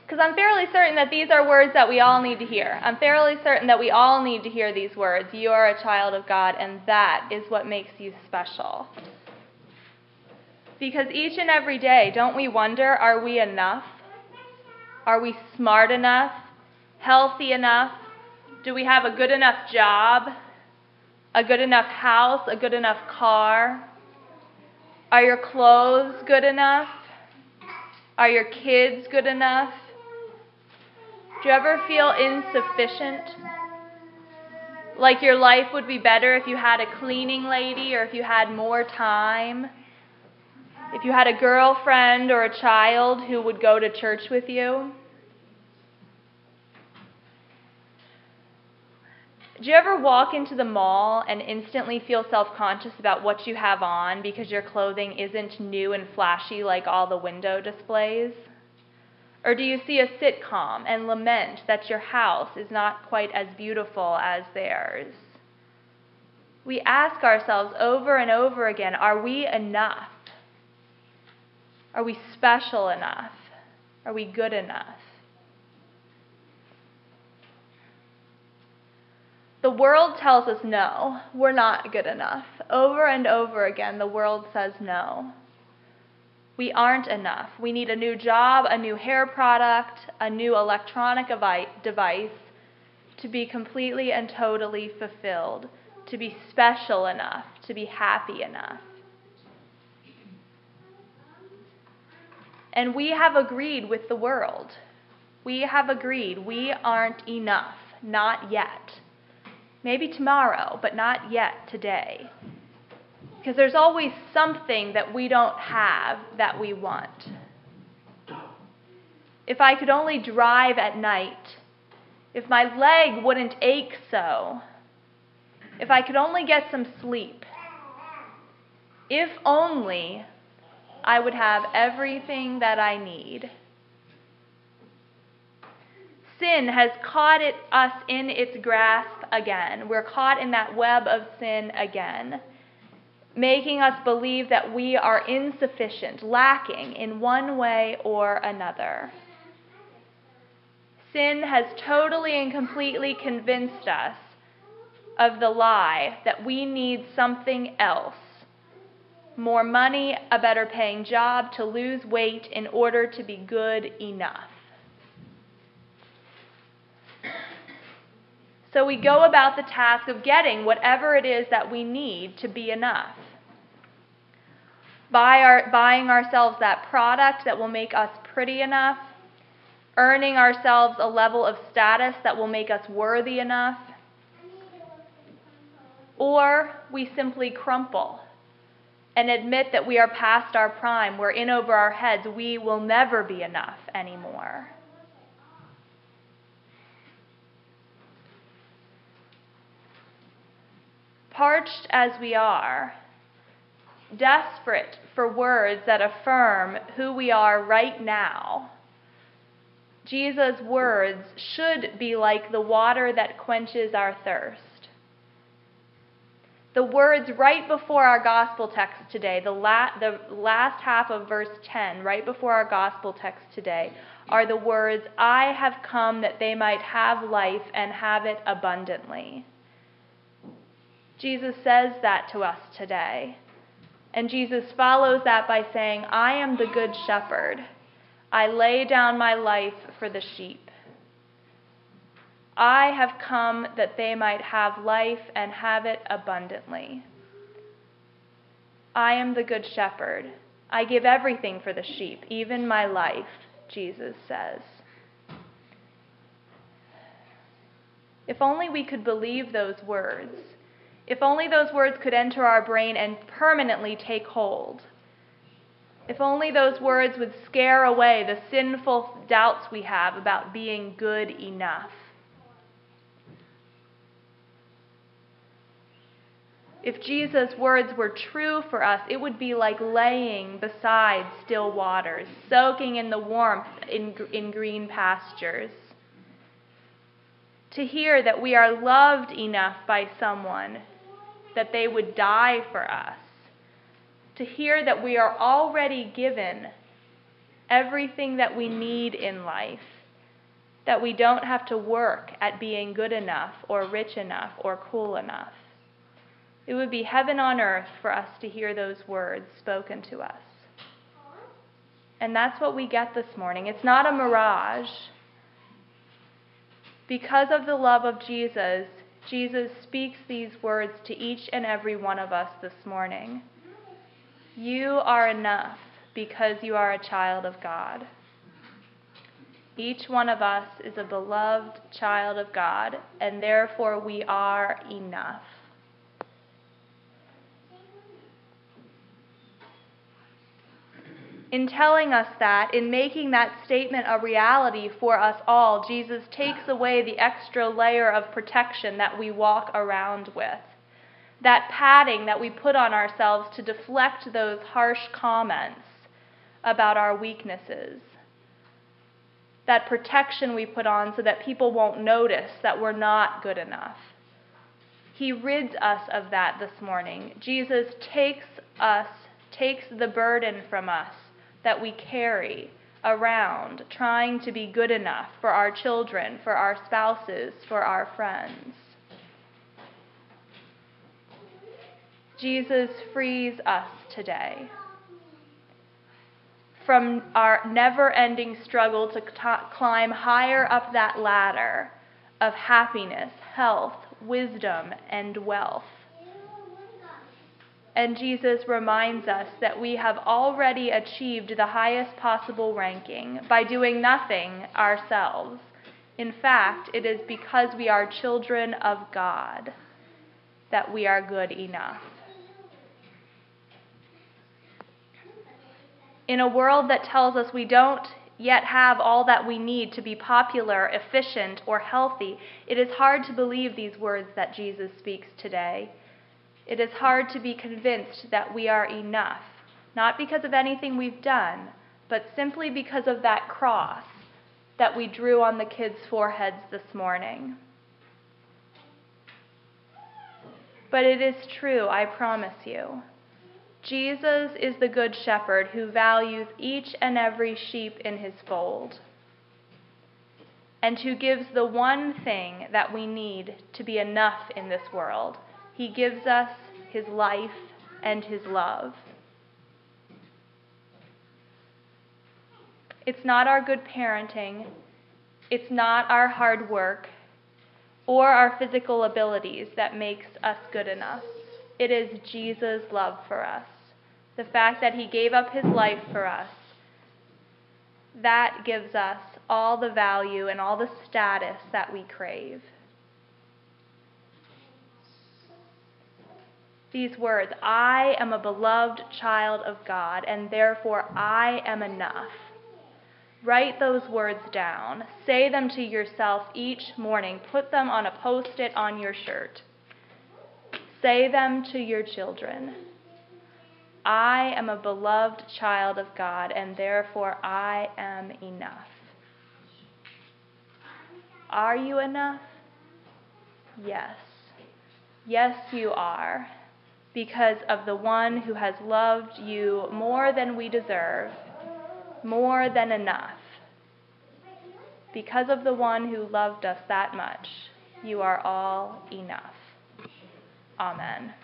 Because I'm fairly certain that these are words that we all need to hear. I'm fairly certain that we all need to hear these words. You are a child of God, and that is what makes you special. Because each and every day, don't we wonder, are we enough? Are we smart enough? Healthy enough? Do we have a good enough job? A good enough house? A good enough car? Are your clothes good enough? Are your kids good enough? Do you ever feel insufficient? Like your life would be better if you had a cleaning lady, or if you had more time? If you had a girlfriend or a child who would go to church with you? Do you ever walk into the mall and instantly feel self-conscious about what you have on because your clothing isn't new and flashy like all the window displays? Or do you see a sitcom and lament that your house is not quite as beautiful as theirs? We ask ourselves over and over again, are we enough? Are we special enough? Are we good enough? The world tells us no, we're not good enough. Over and over again, the world says no. We aren't enough. We need a new job, a new hair product, a new electronic device to be completely and totally fulfilled, to be special enough, to be happy enough. And we have agreed with the world. We have agreed we aren't enough, not yet. Maybe tomorrow, but not yet today. Because there's always something that we don't have that we want. If I could only drive at night, if my leg wouldn't ache so, if I could only get some sleep, if only I would have everything that I need. Sin has caught us in its grasp again. We're caught in that web of sin again, making us believe that we are insufficient, lacking in one way or another. Sin has totally and completely convinced us of the lie that we need something else. More money, a better paying job, to lose weight in order to be good enough. So we go about the task of getting whatever it is that we need to be enough. Buying ourselves that product that will make us pretty enough, earning ourselves a level of status that will make us worthy enough, or we simply crumple and admit that we are past our prime, we're in over our heads, we will never be enough anymore. Parched as we are, desperate for words that affirm who we are right now, Jesus' words should be like the water that quenches our thirst. The words right before our gospel text today, the last half of verse 10, right before our gospel text today, are the words, I have come that they might have life and have it abundantly. Jesus says that to us today. And Jesus follows that by saying, I am the good shepherd. I lay down my life for the sheep. I have come that they might have life and have it abundantly. I am the good shepherd. I give everything for the sheep, even my life, Jesus says. If only we could believe those words. If only those words could enter our brain and permanently take hold. If only those words would scare away the sinful doubts we have about being good enough. If Jesus' words were true for us, it would be like laying beside still waters, soaking in the warmth in green pastures. To hear that we are loved enough by someone that they would die for us. To hear that we are already given everything that we need in life, that we don't have to work at being good enough or rich enough or cool enough. It would be heaven on earth for us to hear those words spoken to us. And that's what we get this morning. It's not a mirage. Because of the love of Jesus, Jesus speaks these words to each and every one of us this morning. You are enough because you are a child of God. Each one of us is a beloved child of God, and therefore we are enough. In telling us that, in making that statement a reality for us all, Jesus takes away the extra layer of protection that we walk around with. That padding that we put on ourselves to deflect those harsh comments about our weaknesses. That protection we put on so that people won't notice that we're not good enough. He rids us of that this morning. Jesus takes the burden from us that we carry around trying to be good enough for our children, for our spouses, for our friends. Jesus frees us today from our never-ending struggle to climb higher up that ladder of happiness, health, wisdom, and wealth. And Jesus reminds us that we have already achieved the highest possible ranking by doing nothing ourselves. In fact, it is because we are children of God that we are good enough. In a world that tells us we don't yet have all that we need to be popular, efficient, or healthy, it is hard to believe these words that Jesus speaks today. It is hard to be convinced that we are enough, not because of anything we've done, but simply because of that cross that we drew on the kids' foreheads this morning. But it is true, I promise you. Jesus is the good shepherd who values each and every sheep in his fold, and who gives the one thing that we need to be enough in this world. He gives us his life and his love. It's not our good parenting, it's not our hard work, or our physical abilities that makes us good enough. It is Jesus' love for us. The fact that he gave up his life for us. That gives us all the value and all the status that we crave. These words, I am a beloved child of God, and therefore I am enough. Write those words down. Say them to yourself each morning. Put them on a post-it on your shirt. Say them to your children. I am a beloved child of God, and therefore I am enough. Are you enough? Yes. Yes, you are, because of the one who has loved you more than we deserve, more than enough. Because of the one who loved us that much, you are all enough. Amen.